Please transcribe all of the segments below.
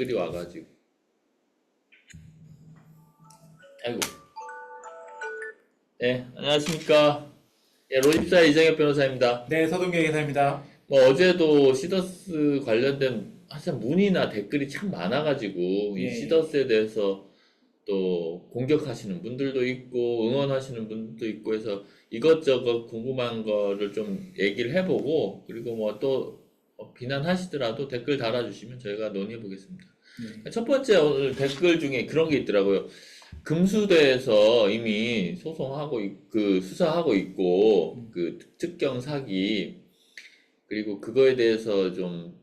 댓글이 와가지고. 아이고. 네, 안녕하십니까. 예, 로집사 이정엽 변호사입니다. 네, 서동계 기사입니다. 뭐 어제도 시더스 관련된 사실 문의나 댓글이 참 많아가지고 이 예, 시더스에 대해서 또 공격하시는 분들도 있고 응원하시는 분들도 있고 해서 이것저것 궁금한 거를 좀 얘기를 해보고 그리고 뭐 또 비난하시더라도 댓글 달아주시면 저희가 논의해 보겠습니다. 예. 첫 번째 오늘 댓글 중에 그런 게 있더라고요. 금수대에서 이미 소송하고 그 수사하고 있고 그 특경 사기 그리고 그거에 대해서 좀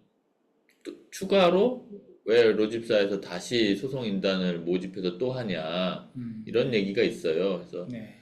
추가로 왜 로집사에서 다시 소송인단을 모집해서 또 하냐 이런 얘기가 있어요. 그래서 네.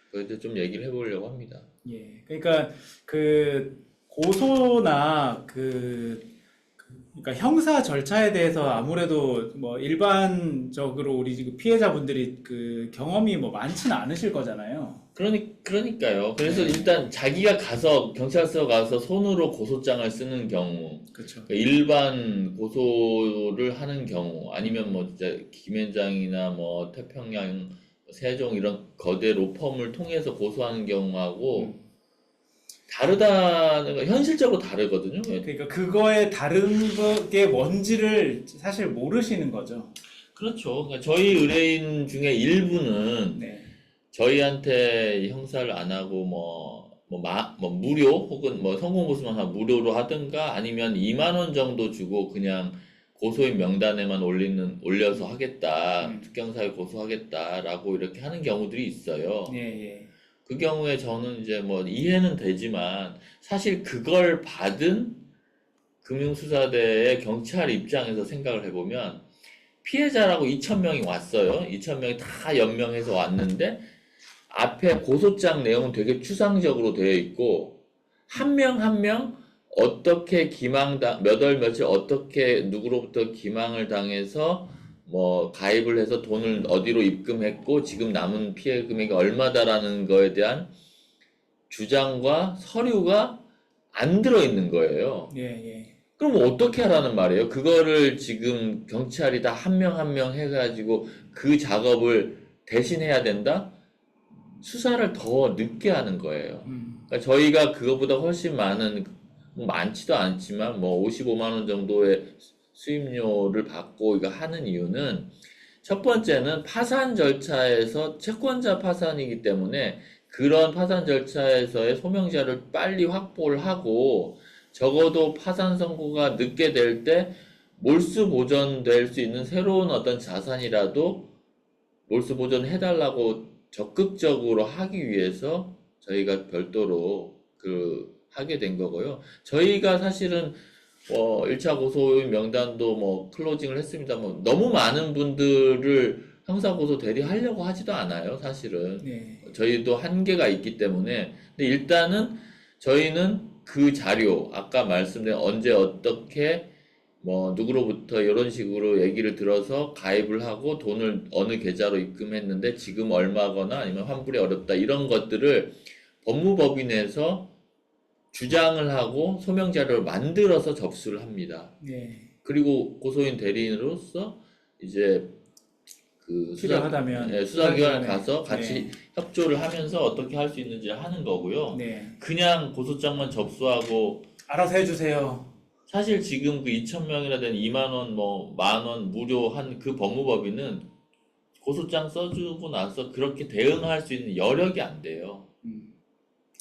그거에 대해서 좀 얘기를 해보려고 합니다. 예. 그러니까 그 고소나 그러니까 형사 절차에 대해서 아무래도 뭐 일반적으로 우리 지금 피해자분들이 그 경험이 뭐 많지는 않으실 거잖아요. 그러니까요. 그래서 네. 일단 자기가 가서 경찰서 가서 손으로 고소장을 쓰는 경우, 그렇죠. 그러니까 일반 고소를 하는 경우, 아니면 뭐 진짜 김현장이나 뭐 태평양, 세종 이런 거대 로펌을 통해서 고소하는 경우하고 다르다는 거 현실적으로 다르거든요. 그러니까 그거의 다른 게 뭔지를 사실 모르시는 거죠. 그렇죠. 그러니까 저희 의뢰인 중에 일부는 네. 저희한테 형사를 안 하고 뭐 무료 혹은 뭐 성공보수만 무료로 하든가 아니면 2만 원 정도 주고 그냥 고소인 명단에만 올려서 하겠다. 특경사에 고소하겠다라고 이렇게 하는 경우들이 있어요. 예, 예. 그 경우에 저는 이제 뭐 이해는 되지만 사실 그걸 받은 금융수사대의 경찰 입장에서 생각을 해보면 피해자라고 2,000명이 왔어요. 2,000명이 다 연명해서 왔는데 앞에 고소장 내용은 되게 추상적으로 되어 있고 한 명 한 명 어떻게 몇 월 며칠 어떻게 누구로부터 기망을 당해서 뭐 가입을 해서 돈을 어디로 입금했고 지금 남은 피해 금액이 얼마다라는 거에 대한 주장과 서류가 안 들어있는 거예요. 예, 예. 그럼 어떻게 하라는 말이에요? 그거를 지금 경찰이 다 한 명 한 명 해가지고 그 작업을 대신해야 된다? 수사를 더 늦게 하는 거예요. 그러니까 저희가 그거보다 훨씬 많은, 뭐 많지도 않지만 뭐 55만 원 정도의 수임료를 받고 이거 하는 이유는 첫 번째는 파산 절차에서 채권자 파산이기 때문에 그런 파산 절차에서의 소명자를 빨리 확보를 하고 적어도 파산 선고가 늦게 될 때 몰수 보전될 수 있는 새로운 어떤 자산이라도 몰수 보전해달라고 적극적으로 하기 위해서 저희가 별도로 하게 된 거고요. 저희가 사실은 1차 고소인 명단도 뭐 클로징을 했습니다. 뭐 너무 많은 분들을 형사고소 대리하려고 하지도 않아요, 사실은. 네. 저희도 한계가 있기 때문에. 근데 일단은 저희는 그 자료, 아까 말씀드린 언제 어떻게 뭐 누구로부터 이런 식으로 얘기를 들어서 가입을 하고 돈을 어느 계좌로 입금했는데 지금 얼마거나 아니면 환불이 어렵다 이런 것들을 법무법인에서 주장을 하고 소명 자료를 만들어서 접수를 합니다. 네. 그리고 고소인 대리인으로서 이제 그 필요하다면 수사기관에 가서 네. 같이 협조를 하면서 어떻게 할 수 있는지 하는 거고요. 네. 그냥 고소장만 접수하고 알아서 해주세요. 사실 지금 그 2,000명이나 된 2만 원, 뭐, 만 원 무료 한 그 법무법인은 고소장 써주고 나서 그렇게 대응할 수 있는 여력이 안 돼요.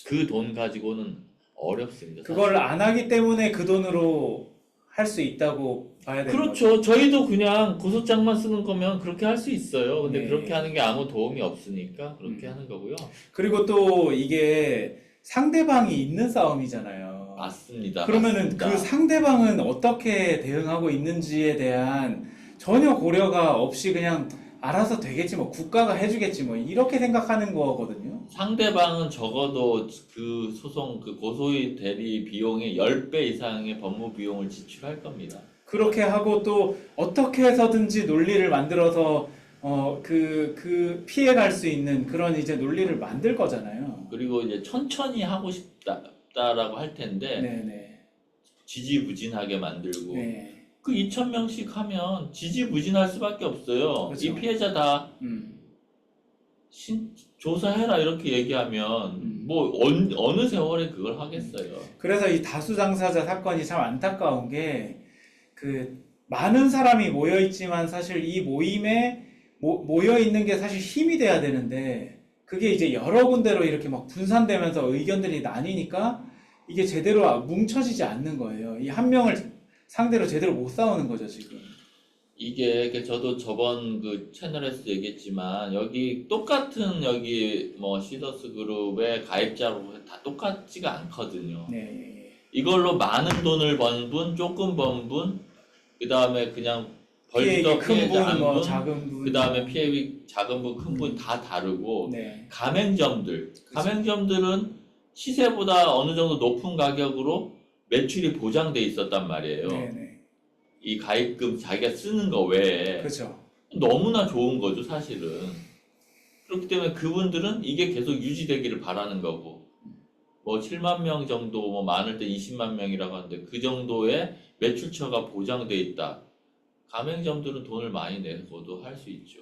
그 돈 가지고는 어렵습니다. 그걸 사실. 안 하기 때문에 그 돈으로 할 수 있다고 봐야 되는 거죠. 그렇죠. 저희도 그냥 고소장만 쓰는 거면 그렇게 할 수 있어요. 근데 네. 그렇게 하는 게 아무 도움이 없으니까 그렇게 하는 거고요. 그리고 또 이게 상대방이 있는 싸움이잖아요. 맞습니다. 그러면은 맞습니다. 그 상대방은 어떻게 대응하고 있는지에 대한 전혀 고려가 없이 그냥 알아서 되겠지 뭐 국가가 해주겠지 뭐 이렇게 생각하는 거거든요. 상대방은 적어도 그 소송, 그 고소의 대리 비용의 10배 이상의 법무 비용을 지출할 겁니다. 그렇게 하고 또 어떻게 해서든지 논리를 만들어서 피해갈 수 있는 그런 이제 논리를 만들 거잖아요. 그리고 이제 천천히 하고 싶다라고 할 텐데 네네. 지지부진하게 만들고 네. 그 2,000명씩 하면 지지부진할 수밖에 없어요. 그렇죠. 이 피해자 다 조사해라 이렇게 얘기하면 뭐 어느 세월에 그걸 하겠어요. 그래서 이 다수 당사자 사건이 참 안타까운 게 그 많은 사람이 모여 있지만 사실 이 모임에 모여 있는 게 사실 힘이 돼야 되는데 그게 이제 여러 군데로 이렇게 막 분산되면서 의견들이 나뉘니까 이게 제대로 뭉쳐지지 않는 거예요. 이 한 명을 상대로 제대로 못 싸우는 거죠, 지금. 이게 저도 저번 그 채널에서 얘기했지만 여기 똑같은 여기 뭐 시더스 그룹의 가입자로 다 똑같지가 않거든요. 네. 이걸로 많은 돈을 번 분, 조금 번 분, 그 다음에 그냥 벌써 큰 피해자 분, 한 뭐 분, 작은 분. 그 다음에 피해 작은 분, 큰 분 다 다르고 네. 가맹점들은 시세보다 어느 정도 높은 가격으로 매출이 보장돼 있었단 말이에요. 네. 이 가입금 자기가 쓰는 거 외에 그렇죠. 너무나 좋은 거죠, 사실은. 그렇기 때문에 그분들은 이게 계속 유지되기를 바라는 거고, 뭐 7만 명 정도, 뭐 많을 때 20만 명이라고 하는데 그 정도의 매출처가 보장돼 있다. 가맹점들은 돈을 많이 내고도 할 수 있죠.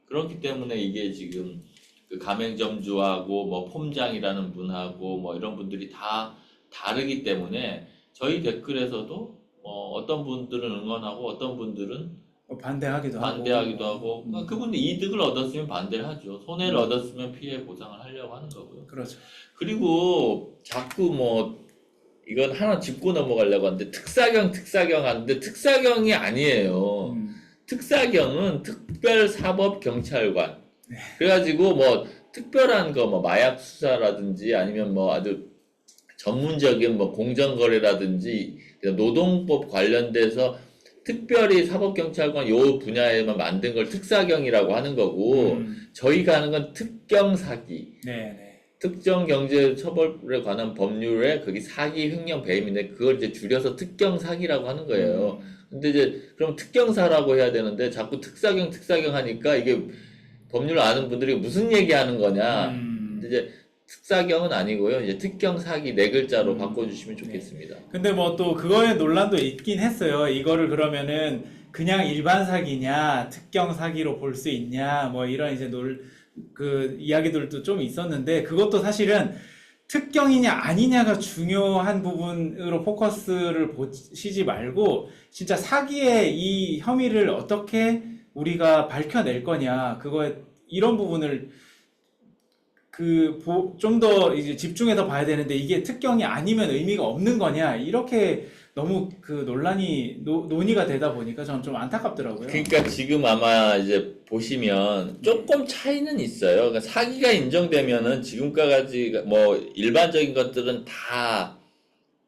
그렇기 때문에 이게 지금 그 가맹점주하고 뭐 폼장이라는 분하고 뭐 이런 분들이 다 다르기 때문에 저희 댓글에서도 어떤 분들은 응원하고 어떤 분들은 반대하기도 하고 그분들이 이득을 얻었으면 반대를 하죠. 손해를 얻었으면 피해 보상을 하려고 하는 거고요. 그렇죠. 그리고 자꾸 뭐 이건 하나 짚고 넘어가려고 하는데 특사경 하는데 특사경이 아니에요. 특사경은 특별사법경찰관. 그래가지고 뭐 특별한 거 뭐 마약 수사라든지 아니면 뭐 아주 전문적인 뭐 공정거래라든지 노동법 관련돼서 특별히 사법경찰관 요 분야에만 만든 걸 특사경이라고 하는 거고 저희가 하는 건 특경사기. 네. 특정경제처벌에 관한 법률에 거기 사기, 횡령, 배임인데 그걸 이제 줄여서 특경사기라고 하는 거예요. 근데 이제 그럼 특경사라고 해야 되는데 자꾸 특사경 하니까 이게 법률 아는 분들이 무슨 얘기하는 거냐. 근데 이제 특사경은 아니고요. 이제 특경사기 네 글자로 바꿔주시면 좋겠습니다. 근데 뭐 또 그거에 논란도 있긴 했어요. 이거를 그러면은 그냥 일반 사기냐, 특경 사기로 볼 수 있냐, 뭐 이런 이제 그 이야기들도 좀 있었는데 그것도 사실은 특경이냐 아니냐가 중요한 부분으로 포커스를 보시지 말고 진짜 사기의 이 혐의를 어떻게 우리가 밝혀낼 거냐 그거에 이런 부분을 좀 더 이제 집중해서 봐야 되는데 이게 특경이 아니면 의미가 없는 거냐 이렇게 너무 그 논의가 되다 보니까 저는 좀 안타깝더라고요. 그러니까 지금 아마 이제 보시면 조금 차이는 있어요. 그러니까 사기가 인정되면은 지금까지 뭐 일반적인 것들은 다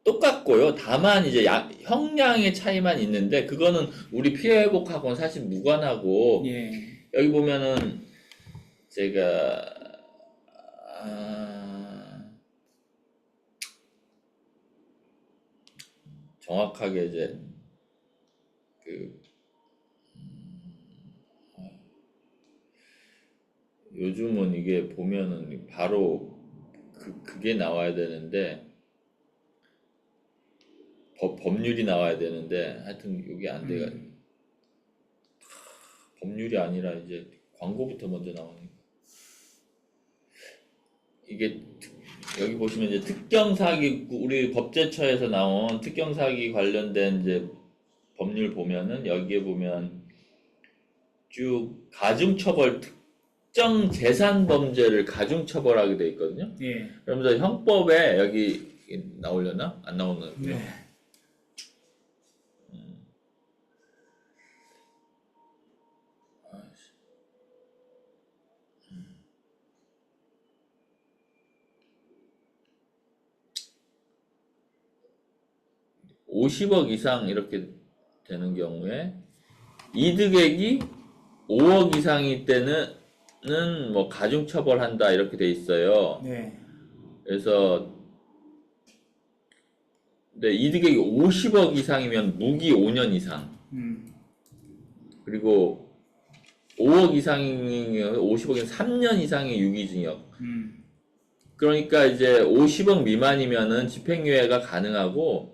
똑같고요. 다만 이제 형량의 차이만 있는데 그거는 우리 피해 회복하고는 사실 무관하고 여기 보면은 제가 정확하게 이제 요즘은 이게 보면은 바로 그게 나와야 되는데 법률이 나와야 되는데 하여튼 이게 안 돼가 법률이 아니라 이제 광고부터 먼저 나오니까 이게 여기 보시면 이제 특경사기 우리 법제처에서 나온 특경사기 관련된 이제 법률 보면은 여기에 보면 쭉 가중처벌 특정 재산 범죄를 가중처벌하게 돼 있거든요. 그러면서 형법에 여기 나오려나? 안 나오는군요. 50억 이상 이렇게 되는 경우에 이득액이 5억 이상일 때는 뭐 가중처벌한다 이렇게 돼 있어요. 그래서 근데 이득액이 50억 이상이면 무기 5년 이상. 그리고 5억 이상이면 50억이면 3년 이상의 유기징역. 그러니까 이제 50억 미만이면은 집행유예가 가능하고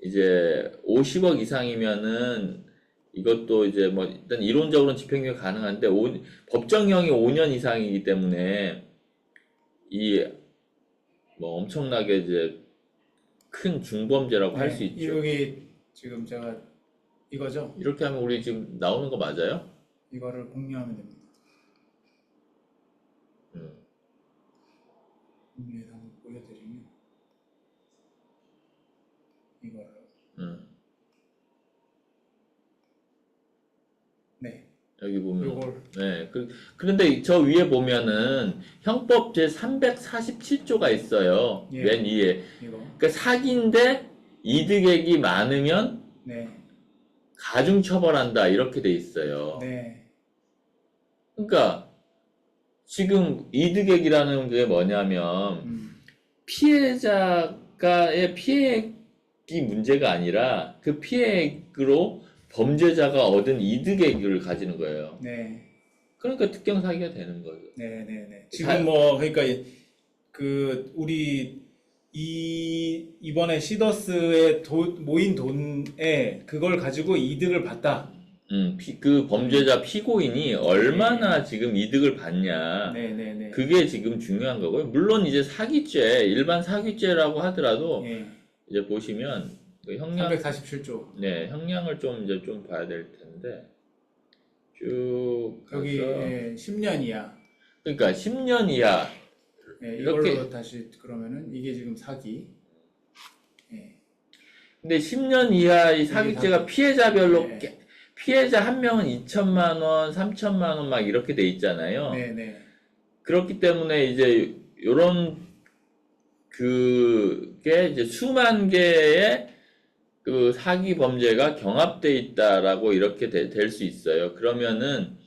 이제 50억 이상이면은 이것도 이제 뭐 일단 이론적으로는 집행유예 가능한데 법정형이 5년 이상이기 때문에 이 뭐 엄청나게 이제 큰 중범죄라고 할 수 네, 있죠. 여기 지금 제가 이거죠? 이렇게 하면 우리 지금 나오는 거 맞아요? 이거를 공유하면 됩니다. 음. 공유해서 한번 보여드리면 이거를 음. 네, 여기 보면 요걸 네. 그런데 저 위에 보면은 형법 제 347조가 있어요. 예. 맨 위에. 이거 그러니까 사기인데 이득액이 많으면 네, 가중 처벌한다 이렇게 돼 있어요. 네, 그러니까 지금 이득액이라는 게 뭐냐면 피해자가의 피해액이 문제가 아니라 그 피해액으로 범죄자가 얻은 이득액을 가지는 거예요. 네. 그러니까 특경 사기가 되는 거죠. 네네네. 지금 뭐 그러니까 그 우리 이번에 시더스에 모인 돈에 그걸 가지고 이득을 봤다. 그 범죄자 피고인이 얼마나 지금 이득을 받냐. 네네네. 그게 지금 중요한 거고요. 물론 이제 사기죄, 일반 사기죄라고 하더라도 예. 이제 보시면 그 형량, 347조. 네, 형량을 좀 이제 좀 봐야 될 텐데 쭉 여기 가서 예, 10년 이하. 그러니까 10년 이하 예, 이렇게- 이걸로 다시 그러면은 이게 지금 사기. 예. 근데 10년 이하 이 사기죄가 사기. 피해자별로 네. 피해자 한 명은 2천만 원, 3천만 원 막 이렇게 돼 있잖아요. 네네. 그렇기 때문에 이제 요런 그게 이제 수만 개의 그 사기 범죄가 경합돼 있다라고 이렇게 될 수 있어요. 그러면은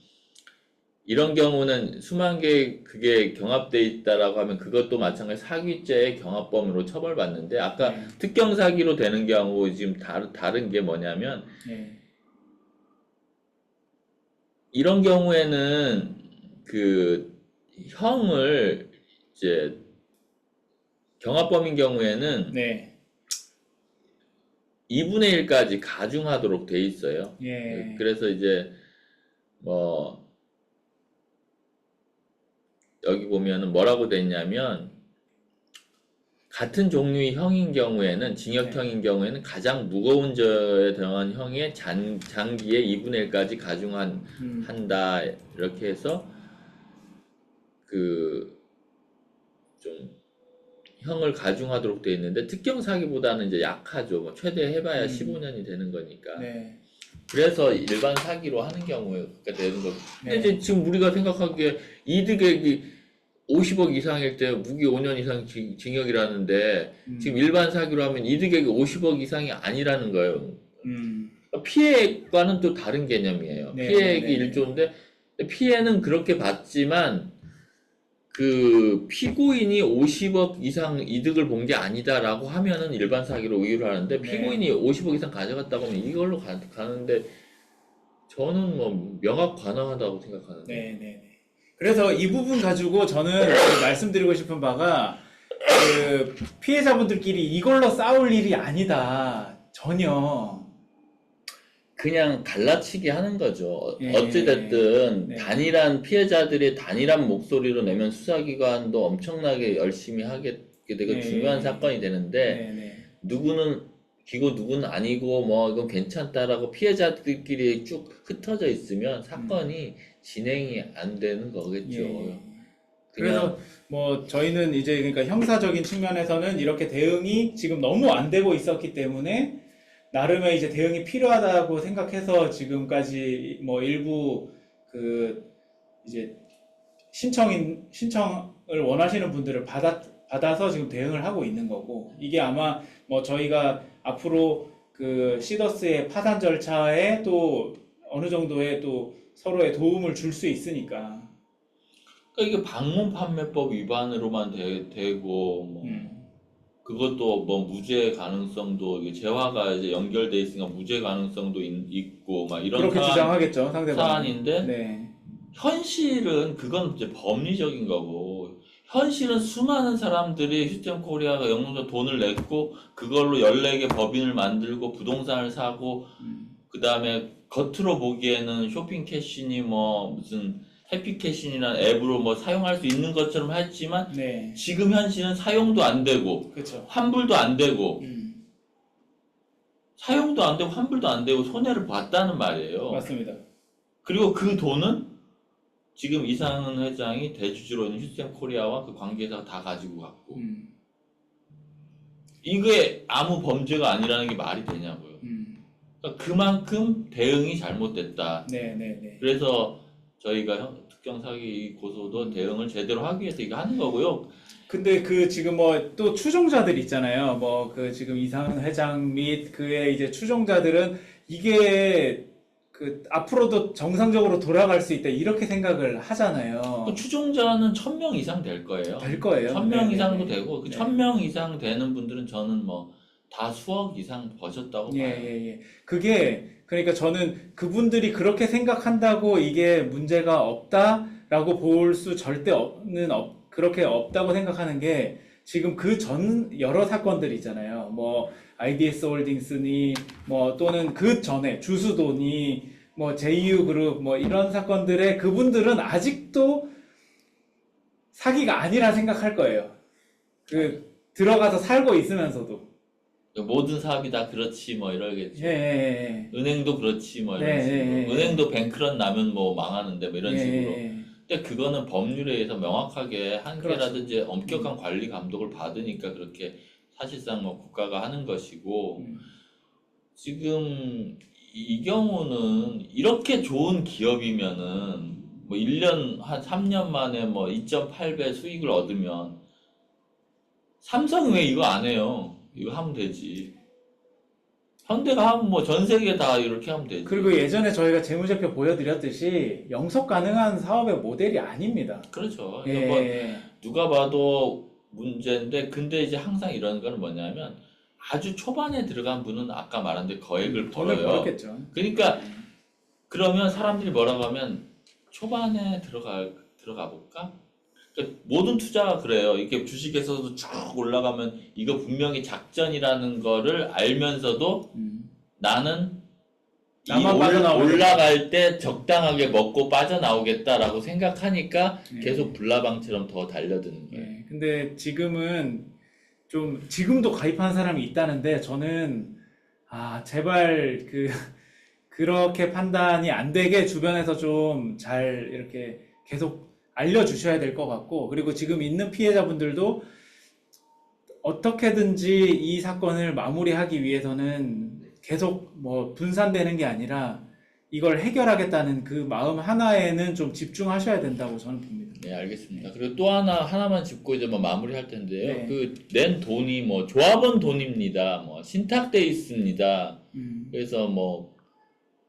이런 경우는 수만 개 그게 경합돼 있다라고 하면 그것도 마찬가지 사기죄의 경합범으로 처벌받는데 아까 네. 특경 사기로 되는 경우 지금 다른 게 뭐냐면 예. 이런 경우에는 그 형을 이제 경합범인 경우에는 네. 2분의 1까지 가중하도록 돼 있어요. 예. 그래서 이제 뭐 여기 보면은 뭐라고 돼 있냐면 같은 종류의 형인 경우에는 징역형인 경우에는 가장 무거운 죄에 대한 형의 장기의 2분의 1까지 가중한다 이렇게 해서 그 좀 형을 가중하도록 돼 있는데 특경 사기보다는 이제 약하죠. 뭐 최대 해봐야 15년이 되는 거니까. 네. 그래서 일반 사기로 하는 경우가 되는 거고. 근데 네. 이제 지금 우리가 생각하기에 이득액이 50억 이상일 때 무기 5년 이상 징역이라는데 지금 일반 사기로 하면 이득액이 50억 이상이 아니라는 거예요. 피해액과는 또 다른 개념이에요. 네, 피해액이 네, 네. 1조인데 피해는 그렇게 받지만 그 피고인이 50억 이상 이득을 본 게 아니다라고 하면은 일반 사기로 의유를 하는데 네. 피고인이 50억 이상 가져갔다고 하면 이걸로 가는데 저는 뭐 명확 관화하다고 생각하는데. 네네네. 그래서 이 부분 가지고 저는 그 말씀드리고 싶은 바가 그 피해자분들끼리 이걸로 싸울 일이 아니다. 전혀. 그냥 갈라치기 하는 거죠. 예. 어찌됐든 네. 단일한 피해자들이 단일한 목소리로 내면 수사기관도 엄청나게 열심히 하게 되고 네. 중요한 사건이 되는데 네네. 누구는 기고 누구는 아니고 뭐 이건 괜찮다라고 피해자들끼리 쭉 흩어져 있으면 사건이 진행이 안 되는 거겠죠. 예. 그냥 그래서 뭐 저희는 이제 그러니까 형사적인 측면에서는 이렇게 대응이 지금 너무 안 되고 있었기 때문에 나름의 이제 대응이 필요하다고 생각해서 지금까지 뭐 일부 그 이제 신청을 원하시는 분들을 받아서 지금 대응을 하고 있는 거고 이게 아마 뭐 저희가 앞으로 그 시더스의 파산 절차에 또 어느 정도의 또 서로의 도움을 줄 수 있으니까. 그러니까 이게 방문 판매법 위반으로만 되고 뭐 그것도 뭐 무죄 가능성도 이게 재화가 이제 연결돼 있으니까 무죄 가능성도 있고 막 이런 그렇게 주장하겠죠, 상대방. 사안인데 네. 현실은 그건 이제 법리적인 거고 현실은 수많은 사람들이 휴스턴 코리아가 영농자 돈을 냈고 그걸로 14개 법인을 만들고 부동산을 사고 그 다음에 겉으로 보기에는 쇼핑 캐시니 뭐 무슨 해피 캐시니라는 앱으로 뭐 사용할 수 있는 것처럼 했지만 네. 지금 현실은 사용도 안 되고 그렇죠. 환불도 안 되고 사용도 안 되고 환불도 안 되고 손해를 봤다는 말이에요. 맞습니다. 그리고 그 돈은 지금 이상은 회장이 대주주로 있는 휴스턴 코리아와 그 관계자가 다 가지고 갔고 이게 아무 범죄가 아니라는 게 말이 되냐고요. 그러니까 그만큼 대응이 잘못됐다. 네. 그래서 저희가 특경 사기 고소도 대응을 제대로 하기 위해서 이거 하는 거고요. 근데 그 지금 뭐 또 추종자들 있잖아요. 뭐 그 지금 이상은 회장 및 그의 이제 추종자들은 이게 그 앞으로도 정상적으로 돌아갈 수 있다 이렇게 생각을 하잖아요. 그 추종자는 1000명 이상 될 거예요. 될 거예요. 1000명 네, 이상도 네, 되고 그 네. 1000명 이상 되는 분들은 저는 뭐 다 수억 이상 버셨다고 봐요. 예. 그게 그러니까 저는 그분들이 그렇게 생각한다고 이게 문제가 없다라고 볼 수 절대는 그렇게 없다고 생각하는 게 지금 그 전 여러 사건들 있잖아요. 뭐 IDS 홀딩스니 뭐 또는 그 전에 주수도니 뭐 JU 그룹 뭐 이런 사건들의 그분들은 아직도 사기가 아니라 생각할 거예요. 그 들어가서 살고 있으면서도. 모든 사업이 다 그렇지 뭐 이러겠죠. 예. 은행도 그렇지 뭐 이런 네, 식으로. 네, 네. 은행도 뱅크런 나면 뭐 망하는데 뭐 이런 식으로. 예. 근데 그거는 법률에 의해서 명확하게 한계라든지 그렇죠. 엄격한 관리 감독을 받으니까 그렇게 사실상 뭐 국가가 하는 것이고 지금 이 경우는 이렇게 좋은 기업이면은 뭐 1년 한 3년 만에 뭐 2.8배 수익을 얻으면 삼성 왜 이거 안 해요? 이거 하면 되지. 현대가 하면 뭐 전 세계 다 이렇게 하면 되지. 그리고 예전에 저희가 재무제표 보여드렸듯이 영속 가능한 사업의 모델이 아닙니다. 그렇죠. 예. 뭐 누가 봐도 문제인데 근데 이제 항상 이런 거는 뭐냐면 아주 초반에 들어간 분은 아까 말한 데 거액을 돈을 벌어요. 벌었겠죠. 그러니까 그러면 사람들이 뭐라고 하면 초반에 들어가 볼까? 그러니까 모든 투자가 그래요. 이렇게 주식에서도 쭉 올라가면 이거 분명히 작전이라는 거를 알면서도 나는 이 나만 빠져나오겠다. 올라갈 때 적당하게 먹고 빠져나오겠다라고 생각하니까 네. 계속 불나방처럼 더 달려드는 거예요. 예. 근데 지금은 좀 지금도 가입한 사람이 있다는데 저는 제발 그렇게 판단이 안 되게 주변에서 좀 잘 이렇게 계속 알려주셔야 될 것 같고, 그리고 지금 있는 피해자분들도 어떻게든지 이 사건을 마무리하기 위해서는 계속 뭐 분산되는 게 아니라 이걸 해결하겠다는 그 마음 하나에는 좀 집중하셔야 된다고 저는 봅니다. 네, 알겠습니다. 그리고 또 하나만 짚고 이제 뭐 마무리할 텐데요. 네. 그 낸 돈이 뭐 조합원 돈입니다. 뭐 신탁돼 있습니다. 그래서 뭐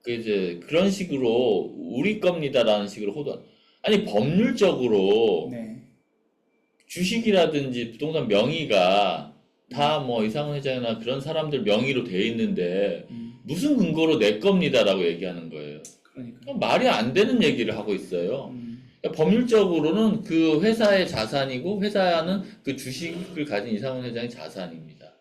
그 이제 그런 식으로 우리 겁니다라는 식으로 호도. 아니 법률적으로 네. 주식이라든지 부동산 명의가 다 뭐 이상훈 회장이나 그런 사람들 명의로 돼 있는데 무슨 근거로 내 겁니다라고 얘기하는 거예요. 그러니까. 말이 안 되는 얘기를 하고 있어요. 그러니까 법률적으로는 그 회사의 자산이고 회사는 그 주식을 가진 이상훈 회장의 자산입니다.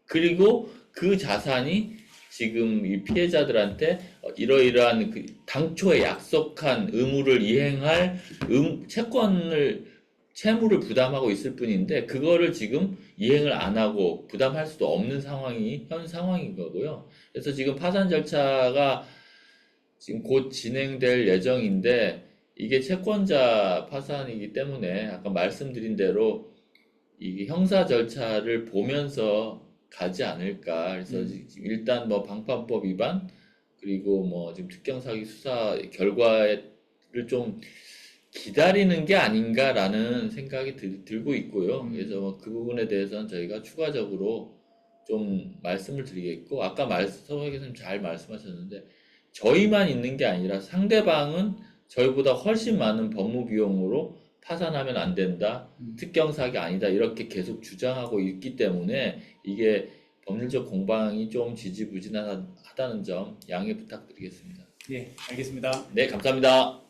그리고 그 자산이 지금 이 피해자들한테 이러이러한 그 당초에 약속한 의무를 이행할 채무를 부담하고 있을 뿐인데 그거를 지금 이행을 안 하고 부담할 수도 없는 상황이 현 상황인 거고요. 그래서 지금 파산 절차가 지금 곧 진행될 예정인데 이게 채권자 파산이기 때문에 아까 말씀드린 대로 이 형사 절차를 보면서 가지 않을까. 그래서 지금 일단 뭐 방판법 위반 그리고 뭐 지금 특경 사기 수사 결과를 좀 기다리는 게 아닌가라는 생각이 들고 있고요. 그래서 뭐 그 부분에 대해서는 저희가 추가적으로 좀 말씀을 드리겠고 아까 서 교수님 잘 말씀하셨는데 저희만 있는 게 아니라 상대방은 저희보다 훨씬 많은 법무 비용으로 파산하면 안 된다, 특경 사기 아니다 이렇게 계속 주장하고 있기 때문에 이게 법률적 공방이 좀 지지부진하다는 점 양해 부탁드리겠습니다. 예, 알겠습니다. 네, 감사합니다.